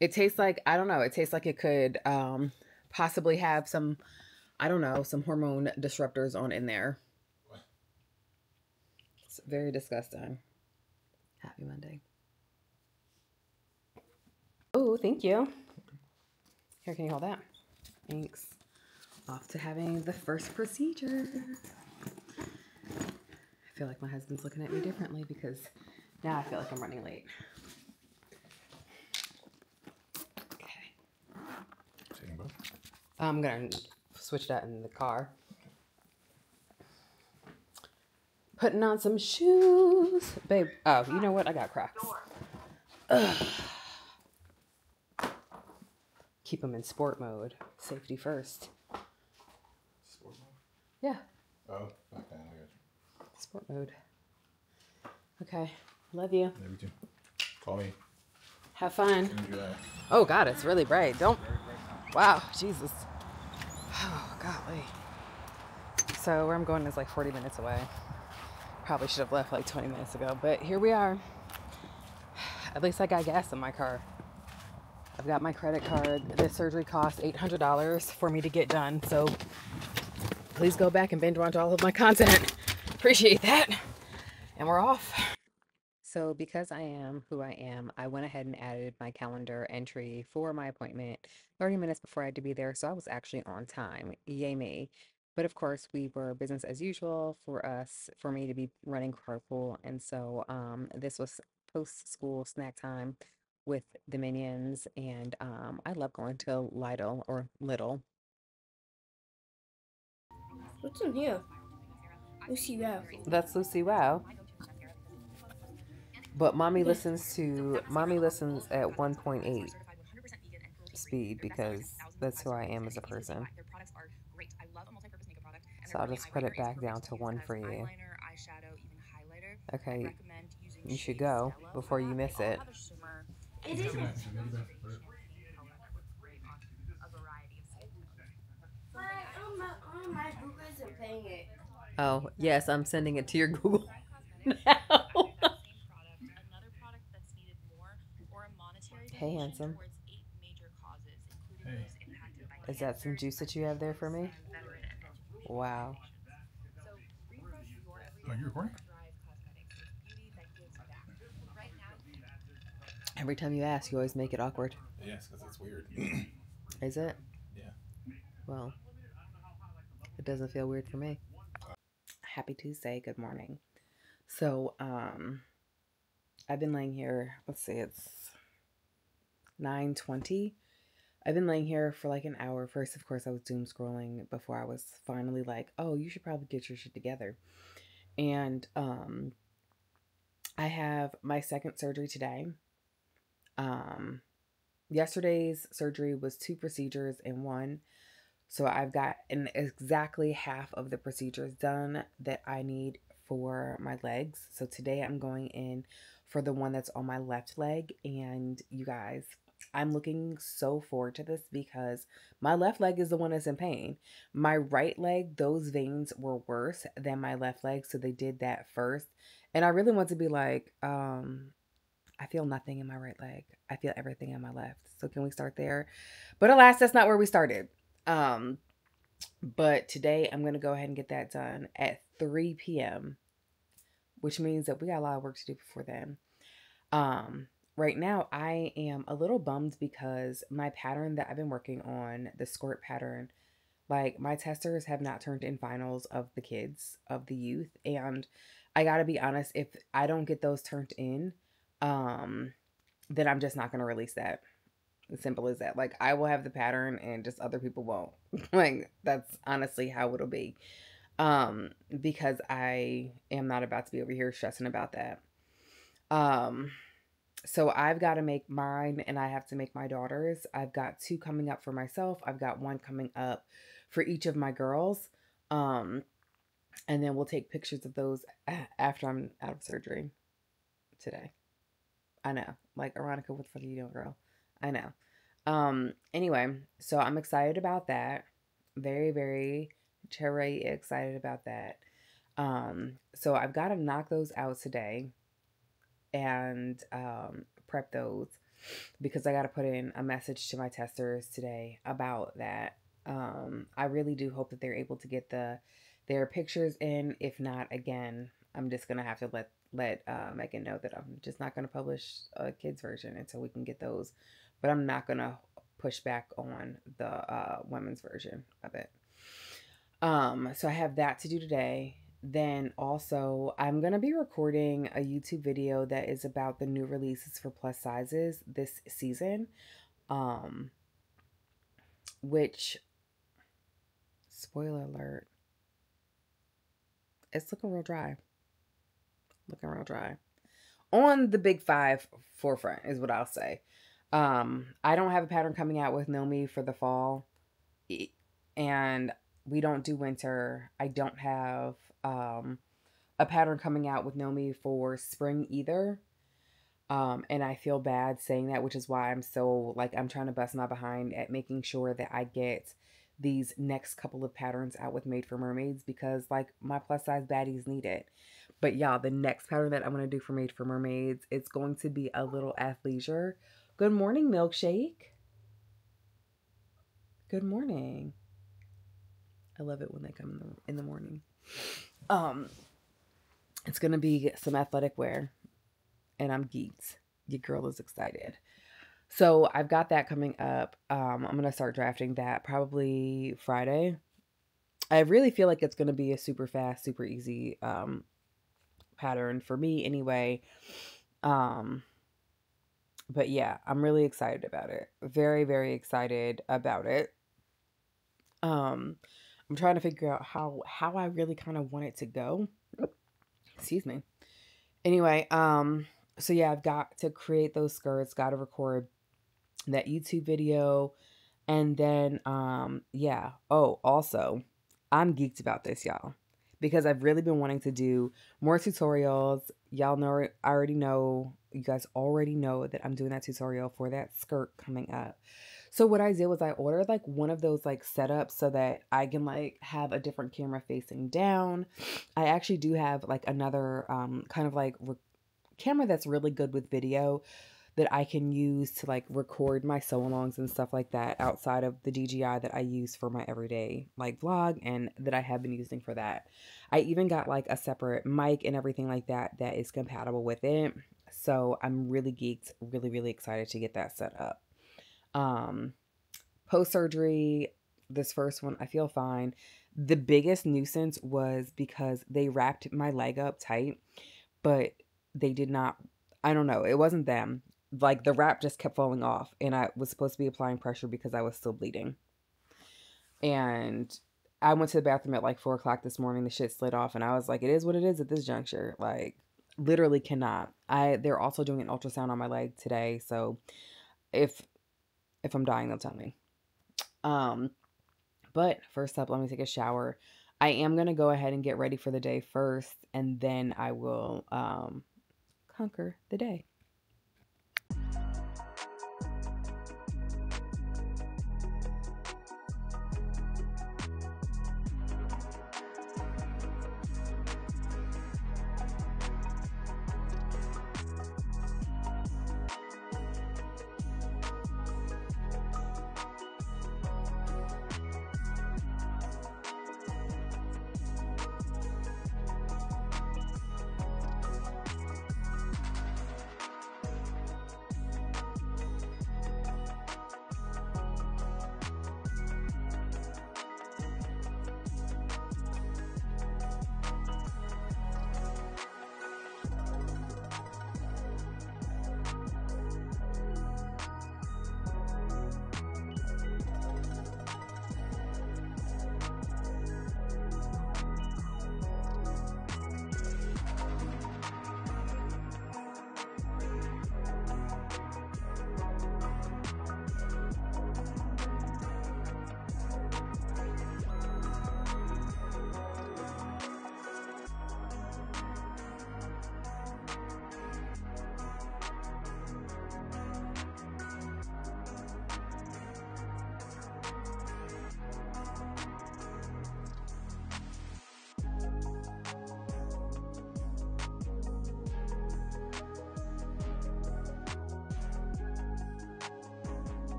It tastes like, I don't know, it tastes like it could possibly have some, I don't know, some hormone disruptors on in there. It's very disgusting. Happy Monday. Oh, thank you. Here, can you hold that? Thanks. Off to having the first procedure. I feel like my husband's looking at me differently because now I feel like I'm running late. Okay. Taking both? I'm going to switch that in the car. Putting on some shoes. Babe, oh, you know what? I got Crocs. Ugh. Keep them in sport mode. Safety first. Sport mode? Yeah. Oh, okay, I got you. Sport mode. Okay. Love you. Love you too. Call me. Have fun. Enjoy. Oh, God, it's really bright. Don't. Wow, Jesus. Oh, golly. So where I'm going is like 40 minutes away. Probably should have left like 20 minutes ago, but here we are. At least I got gas in my car. I've got my credit card. This surgery cost $800 for me to get done, so please go back and binge watch all of my content. Appreciate that. And we're off. So because I am who I am, I went ahead and added my calendar entry for my appointment 30 minutes before I had to be there, so I was actually on time. Yay me. But of course, we were business as usual for me to be running carpool, and so this was post-school snack time with the minions, and I love going to Lidl or Little. What's in here? Lucy Wow. That's Lucy Wow. But mommy listens at 1.8 speed because that's who I am as a person. So I'll just put it back down to 1 for you. Okay, you should go before you miss it. It isn't. My Google isn't paying it. Oh, yes, I'm sending it to your Google now. Hey, handsome. Hey. Is that some juice that you have there for me? Wow. Are you recording? Every time you ask, you always make it awkward. Yes, because it's weird. Is it? Yeah. Well, it doesn't feel weird for me. Happy Tuesday. Good morning. So, I've been laying here. Let's see, it's 9:20. I've been laying here for like an hour. First, of course, I was doom scrolling before I was finally like, oh, you should probably get your shit together. And I have my second surgery today. Yesterday's surgery was 2 procedures in one. So I've got exactly half of the procedures done that I need for my legs. So today I'm going in for the one that's on my left leg. And you guys, I'm looking so forward to this because my left leg is the one that's in pain. My right leg, those veins were worse than my left leg. So they did that first. And I really want to be like, I feel nothing in my right leg. I feel everything in my left. So can we start there? But alas, that's not where we started. But today I'm going to go ahead and get that done at 3 p.m., which means that we got a lot of work to do before then. Right now I am a little bummed because my pattern that I've been working on, the squirt pattern, like my testers have not turned in finals of the kids, of the youth. And I got to be honest, if I don't get those turned in, then I'm just not going to release that. As simple as that. Like, I will have the pattern and just other people won't. Like, that's honestly how it'll be. Because I am not about to be over here stressing about that. So I've got to make mine and I have to make my daughters. I've got 2 coming up for myself. I've got 1 coming up for each of my girls. And then we'll take pictures of those after I'm out of surgery today. I know. Like, Aaronica, what the fuck are you doing, girl? I know. Anyway, so I'm excited about that. Very, very excited about that. So I've got to knock those out today and prep those. because I got to put in a message to my testers today about that. I really do hope that they're able to get their pictures in. If not, again, I'm just gonna have to let Megan know that I'm just not gonna publish a kids version until we can get those. But I'm not gonna push back on the women's version of it. So I have that to do today. Then also, I'm going to be recording a YouTube video that is about the new releases for plus sizes this season. Which, spoiler alert, it's looking real dry. Looking real dry. On the big five forefront is what I'll say. I don't have a pattern coming out with Nomi for the fall. And we don't do winter. I don't have a pattern coming out with Nomi for spring either. And I feel bad saying that, which is why I'm so, like, I'm trying to bust my behind at making sure that I get these next couple of patterns out with Made for Mermaids, because, like, my plus size baddies need it. But y'all, the next pattern that I'm going to do for Made for Mermaids, it's going to be a little athleisure. Good morning, Milkshake. Good morning. I love it when they come in the morning. It's going to be some athletic wear, and I'm geeked. Your girl is excited. So I've got that coming up. I'm going to start drafting that probably Friday. I really feel like it's going to be a super fast, super easy pattern for me anyway. But yeah, I'm really excited about it. Very, very excited about it. I'm trying to figure out how I really kind of want it to go. Excuse me. Anyway, so yeah, I've got to create those skirts, got to record that YouTube video, and then yeah. Oh, also, I'm geeked about this, y'all, because I've really been wanting to do more tutorials. Y'all know, you guys already know that I'm doing that tutorial for that skirt coming up. So what I did was I ordered like one of those like setups so that I can like have a different camera facing down. I actually do have like another kind of like camera that's really good with video that I can use to like record my sew-alongs and stuff like that outside of the DJI that I use for my everyday like vlog, and that I have been using for that. I even got like a separate mic and everything like that that is compatible with it. So I'm really geeked, really, really excited to get that set up. Post-surgery, this first one, I feel fine. The biggest nuisance was because they wrapped my leg up tight, but they did not, I don't know, it wasn't them. Like the wrap just kept falling off, and I was supposed to be applying pressure because I was still bleeding. And I went to the bathroom at like 4 o'clock this morning. The shit slid off, and I was like, it is what it is at this juncture. Like, literally cannot. They're also doing an ultrasound on my leg today, so if I'm dying, they'll tell me. But first up, let me take a shower. I am gonna go ahead and get ready for the day first, and then I will conquer the day.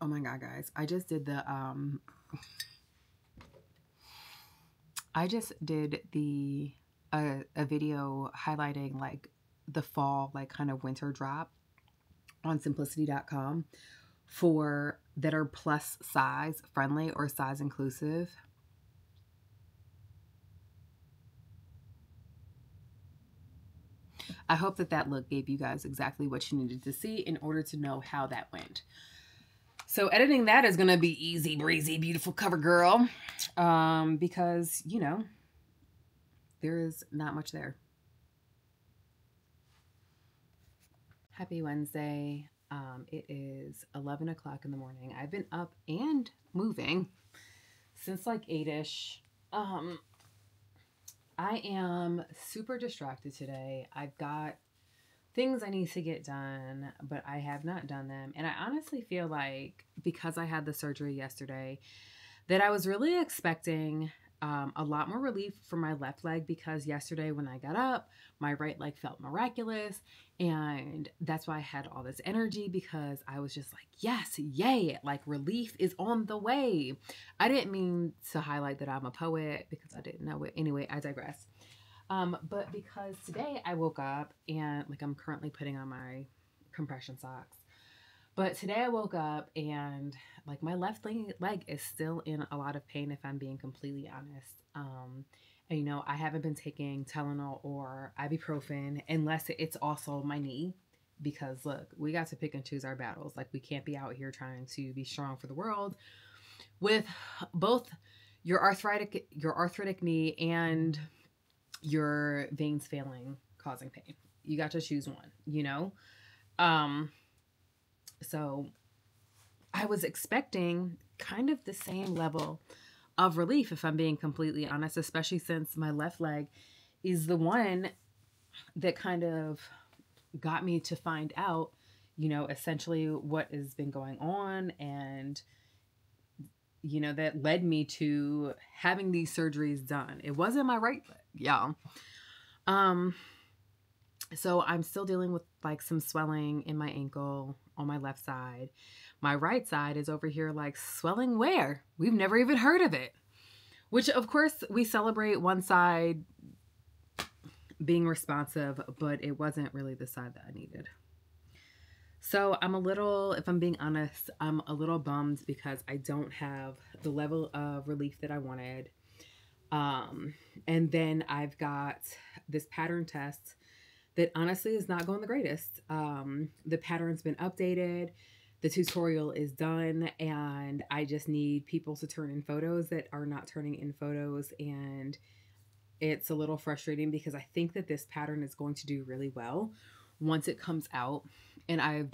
Oh my God, guys. I just did a video highlighting like the fall, like kind of winter drop on simplicity.com for that are plus size friendly or size inclusive. I hope that look gave you guys exactly what you needed to see in order to know how that went. So editing that is going to be easy breezy, beautiful cover girl. Because, you know, there is not much there. Happy Wednesday. It is 11 o'clock in the morning. I've been up and moving since like 8-ish. I am super distracted today. I've got things I need to get done, but I have not done them. And I honestly feel like because I had the surgery yesterday, that I was really expecting a lot more relief from my left leg, because yesterday when I got up, my right leg felt miraculous. And that's why I had all this energy, because I was just like, yes, yay, like relief is on the way. I didn't mean to highlight that I'm a poet because I didn't know it. Anyway, I digress. But because today I woke up and like I'm currently putting on my compression socks. But today I woke up and like my left leg is still in a lot of pain, if I'm being completely honest. And you know, I haven't been taking Tylenol or ibuprofen unless it's also my knee, because look, we got to pick and choose our battles. Like we can't be out here trying to be strong for the world with both your arthritic knee and your veins failing, causing pain. You got to choose one, you know? So I was expecting kind of the same level of relief, if I'm being completely honest, especially since my left leg is the one that kind of got me to find out, you know, essentially what has been going on, and, you know, that led me to having these surgeries done. It wasn't my right leg, y'all. So I'm still dealing with like some swelling in my ankle on my left side. My right side is over here like swelling where? We've never even heard of it. Which of course we celebrate one side being responsive, but it wasn't really the side that I needed. So I'm a little, if I'm being honest, I'm a little bummed because I don't have the level of relief that I wanted. And then I've got this pattern test that honestly is not going the greatest. The pattern's been updated. The tutorial is done, and I just need people to turn in photos that are not turning in photos. And it's a little frustrating because I think that this pattern is going to do really well once it comes out. And I've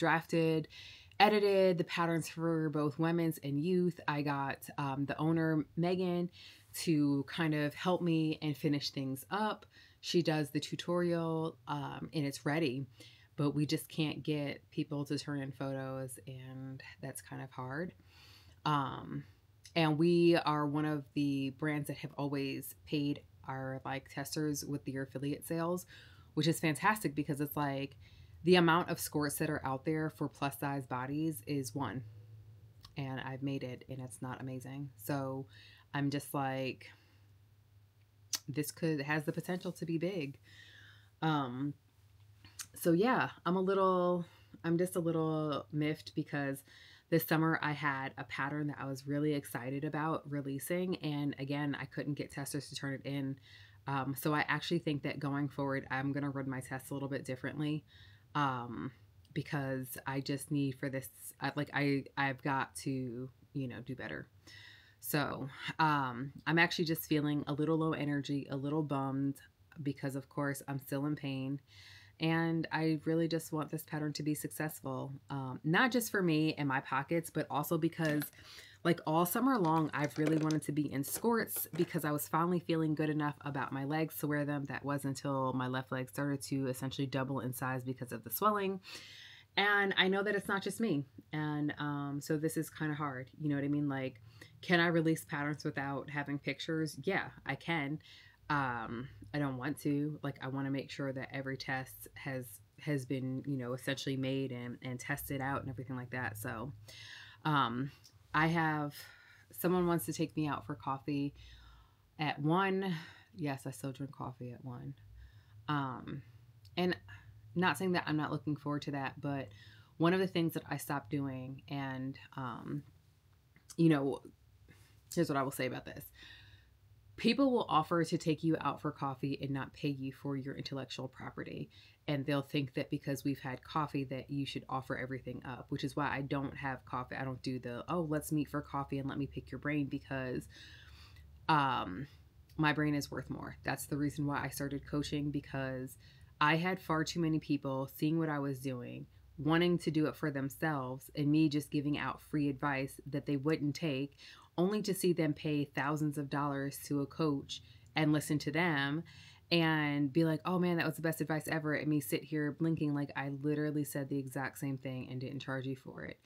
edited the patterns for both women's and youth. I got the owner, Megan, to kind of help me and finish things up. She does the tutorial and it's ready, but we just can't get people to turn in photos, and that's kind of hard. And we are one of the brands that have always paid our like testers with their affiliate sales, which is fantastic because it's like the amount of skirts that are out there for plus size bodies is one, and I've made it and it's not amazing. So I'm just like, this has the potential to be big. So yeah, I'm just a little miffed because this summer I had a pattern that I was really excited about releasing, and again, I couldn't get testers to turn it in. So I actually think that going forward, I'm going to run my tests a little bit differently. Because I just need for this, I've got to, you know, do better. So, I'm actually just feeling a little low energy, a little bummed because of course I'm still in pain, and I really just want this pattern to be successful. Not just for me and my pockets, but also because like all summer long, I've really wanted to be in skirts because I was finally feeling good enough about my legs to wear them. That was until my left leg started to essentially double in size because of the swelling. And I know that it's not just me. And so this is kind of hard. You know what I mean? Like, can I release patterns without having pictures? Yeah, I can. I don't want to. Like, I want to make sure that every test has been, you know, essentially made and tested out and everything like that. So I have someone wants to take me out for coffee at 1. Yes, I still drink coffee at 1. And not saying that I'm not looking forward to that, but one of the things that I stopped doing, and you know, here's what I will say about this. People will offer to take you out for coffee and not pay you for your intellectual property. And they'll think that because we've had coffee that you should offer everything up, which is why I don't have coffee. I don't do the, oh, let's meet for coffee and let me pick your brain, because my brain is worth more. That's the reason why I started coaching, because I had far too many people seeing what I was doing, wanting to do it for themselves, and me just giving out free advice that they wouldn't take, only to see them pay thousands of dollars to a coach and listen to them and be like, oh man, that was the best advice ever. And me sit here blinking like I literally said the exact same thing and didn't charge you for it.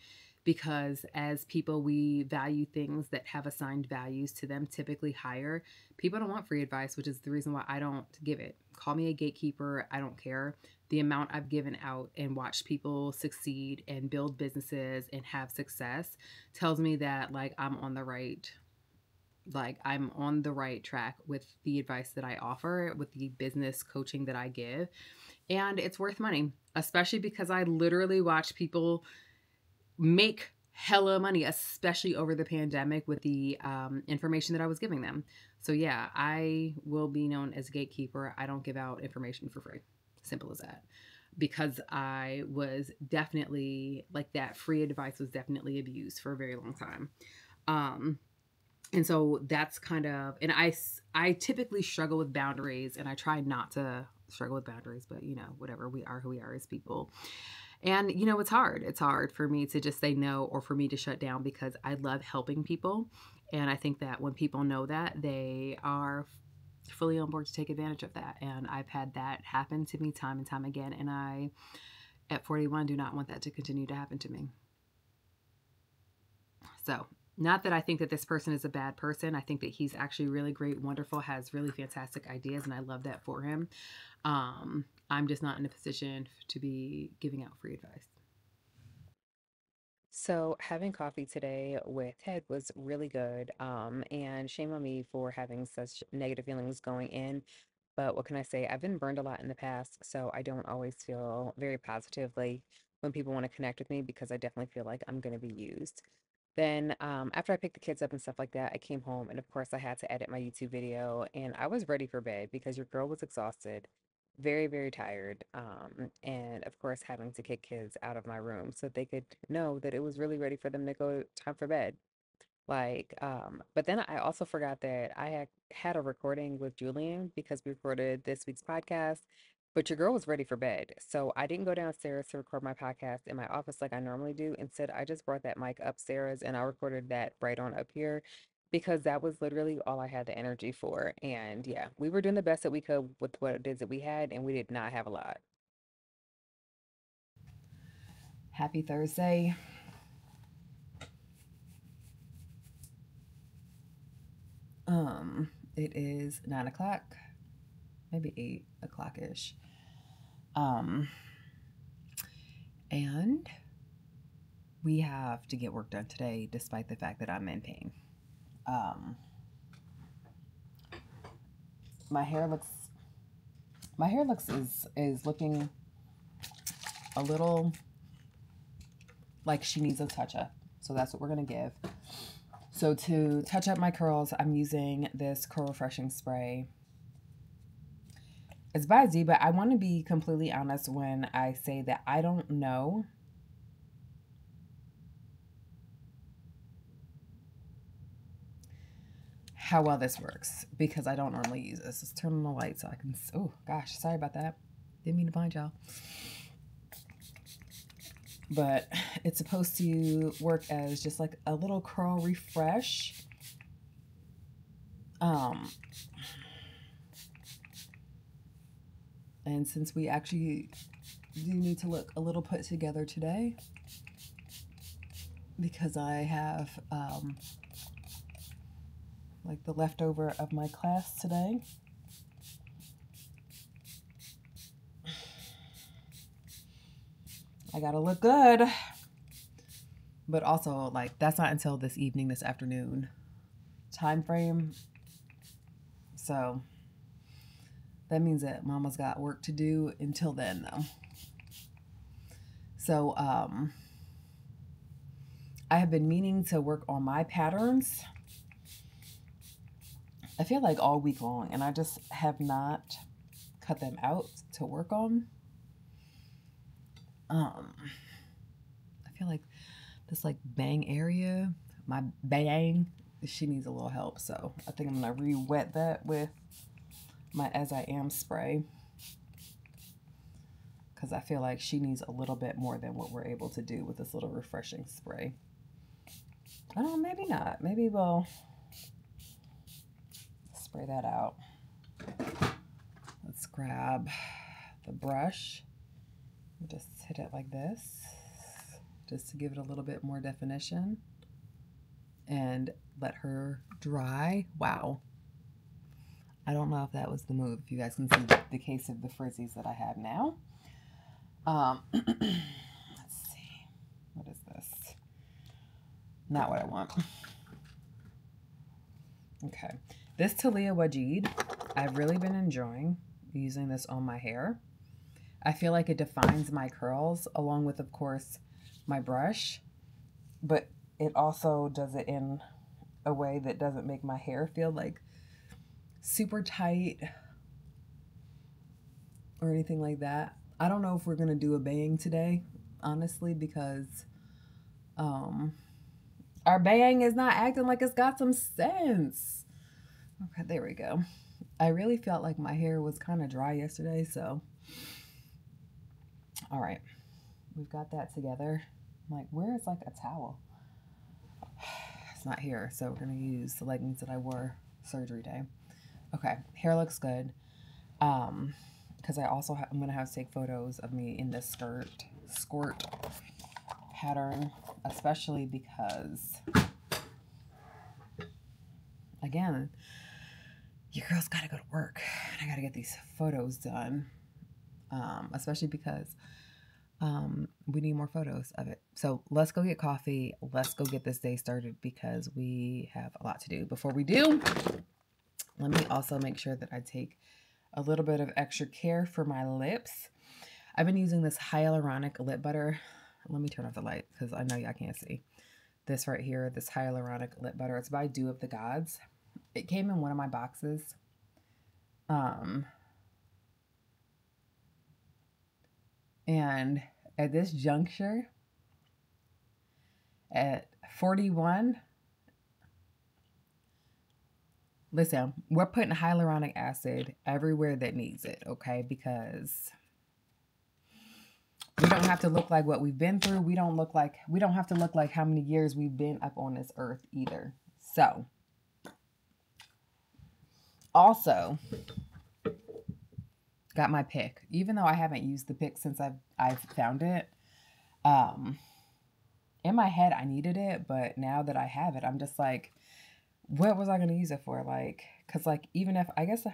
Because as people, we value things that have assigned values to them, typically higher. People don't want free advice, which is the reason why I don't give it. Call me a gatekeeper. I don't care. The amount I've given out and watched people succeed and build businesses and have success tells me that I'm on the right track with the advice that I offer, with the business coaching that I give. And it's worth money, especially because I literally watch people make hella money, especially over the pandemic, with the information that I was giving them. So yeah, I will be known as a gatekeeper. I don't give out information for free. Simple as that. Because I was definitely that free advice was definitely abused for a very long time. And so that's kind of, and I typically struggle with boundaries, and I try not to struggle with boundaries, but whatever, we are who we are as people. And it's hard. It's hard for me to just say no, or for me to shut down, because I love helping people. And I think that when people know that, they are fully on board to take advantage of that. And I've had that happen to me time and time again. And I, at 41, do not want that to continue to happen to me. So, not that I think that this person is a bad person. I think that he's actually really great, wonderful, has really fantastic ideas, and I love that for him. I'm just not in a position to be giving out free advice. So having coffee today with Ted was really good. And shame on me for having such negative feelings going in. But what can I say? I've been burned a lot in the past, so I don't always feel very positively when people want to connect with me, because I definitely feel like I'm going to be used. Then, after I picked the kids up and stuff like that, I came home, and of course I had to edit my YouTube video, and I was ready for bed because your girl was exhausted, very, very tired. And of course having to kick kids out of my room so they could know that it was really ready for them to go time for bed. But then I also forgot that I had a recording with Julian, because we recorded this week's podcast, but your girl was ready for bed. So I didn't go downstairs to record my podcast in my office like I normally do. Instead, I just brought that mic upstairs and I recorded that right on up here, because that was literally all I had the energy for. And yeah, we were doing the best that we could with what it is that we had, and we did not have a lot. Happy Thursday. It is 9 o'clock, maybe 8 o'clock ish. And we have to get work done today, despite the fact that I'm in pain. My hair looks is looking a little like she needs a touch up. So that's what we're gonna give. So to touch up my curls, I'm using this curl refreshing spray. It's by Z, but I want to be completely honest when I say that I don't know how well this works, because I don't normally use this. Let's turn on the light so I can, oh gosh, sorry about that. Didn't mean to blind y'all. But it's supposed to work as just like a little curl refresh. And since we actually do need to look a little put together today, because I have like the leftover of my class today. I gotta look good. But also, like, that's not until this evening, this afternoon time frame. So that means that mama's got work to do until then, though. So I have been meaning to work on my patterns, I feel like all week long, and I just have not cut them out to work on. I feel like this like bang area, my bang, she needs a little help. So I think I'm gonna re-wet that with my As I Am spray, because I feel like she needs a little bit more than what we're able to do with this little refreshing spray. Oh, maybe not. Maybe we'll spray that out. Let's grab the brush. Just hit it like this, just to give it a little bit more definition, and let her dry. Wow. I don't know if that was the move. If you guys can see the case of the frizzies that I have now. Let's see. What is this? Not what I want. Okay. This Talia Wajid, I've really been enjoying using this on my hair. I feel like it defines my curls along with, of course, my brush, but it also does it in a way that doesn't make my hair feel like super tight or anything like that. I don't know if we're going to do a bang today, honestly, because our bang is not acting like it's got some sense. Okay, there we go. I really felt like my hair was kind of dry yesterday, so all right, we've got that together. I'm like, where is like a towel? It's not here, so we're gonna use the leggings that I wore surgery day. Okay, hair looks good. Because I also I'm gonna have to take photos of me in this skirt pattern, especially because, again, your girl's gotta go to work and I gotta get these photos done. Especially because we need more photos of it. So let's go get coffee. Let's go get this day started because we have a lot to do. Before we do, let me also make sure that I take a little bit of extra care for my lips. I've been using this hyaluronic lip butter. Let me turn off the light because I know y'all can't see. This right here, this hyaluronic lip butter. It's by Dew of the Gods. It came in one of my boxes. And at this juncture, at 41, listen, we're putting hyaluronic acid everywhere that needs it, okay? Because we don't have to look like what we've been through. We don't have to look like how many years we've been up on this earth either. So, also, got my pick. Even though I haven't used the pick since I've found it, in my head I needed it, but now that I have it, I'm just like, what was I going to use it for? Like, because like, even if, I guess,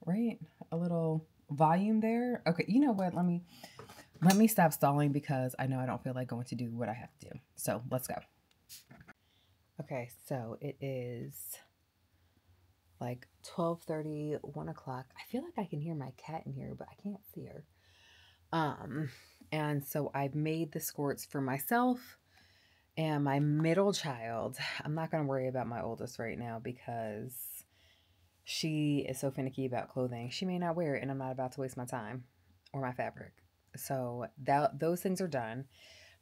right, a little volume there. Okay, you know what? Let me stop stalling because I know I don't feel like going to do what I have to do. So let's go. Okay, so it is like 12:30, 1 o'clock. I feel like I can hear my cat in here, but I can't see her. And so I've made the squirts for myself and my middle child. I'm not going to worry about my oldest right now because she is so finicky about clothing. She may not wear it, and I'm not about to waste my time or my fabric. So those things are done.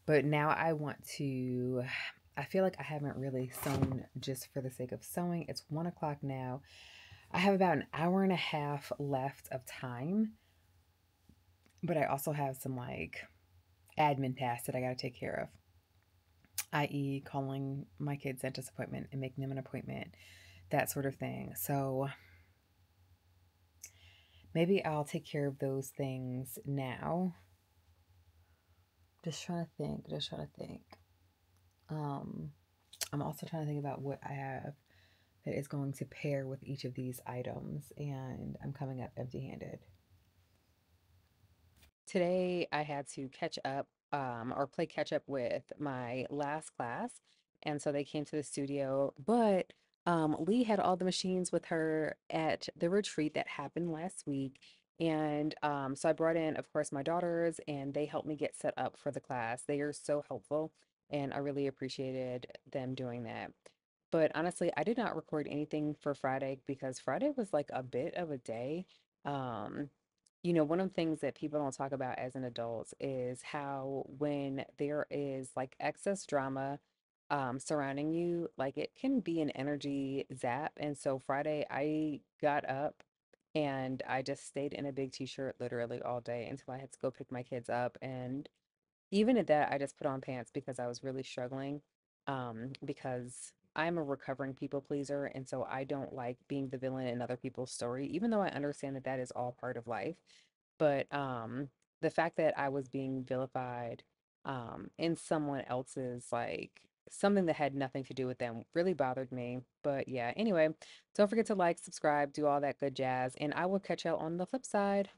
But now I feel like I haven't really sewn just for the sake of sewing. It's 1 o'clock now. I have about an hour and a half left of time. But I also have some like admin tasks that I got to take care of, i.e. calling my kids' dentist appointment and making them an appointment, that sort of thing. So maybe I'll take care of those things now. Just trying to think. I'm also trying to think about what I have that is going to pair with each of these items, and I'm coming up empty-handed. Today I had to catch up or play catch up with my last class. And so they came to the studio, but Lee had all the machines with her at the retreat that happened last week. And so I brought in, of course, my daughters, and they helped me get set up for the class. They are so helpful, and I really appreciated them doing that. But honestly, I did not record anything for Friday because Friday was like a bit of a day. Um, one of the things that people don't talk about as an adult is how when there is like excess drama surrounding you, like it can be an energy zap. And so Friday, I got up and I just stayed in a big t-shirt literally all day until I had to go pick my kids up. And even at that, I just put on pants because I was really struggling. Because I'm a recovering people pleaser, and so I don't like being the villain in other people's story, even though I understand that that is all part of life. But the fact that I was being vilified in someone else's like something that had nothing to do with them really bothered me. But yeah, anyway, don't forget to like, subscribe, do all that good jazz, and I will catch y'all on the flip side.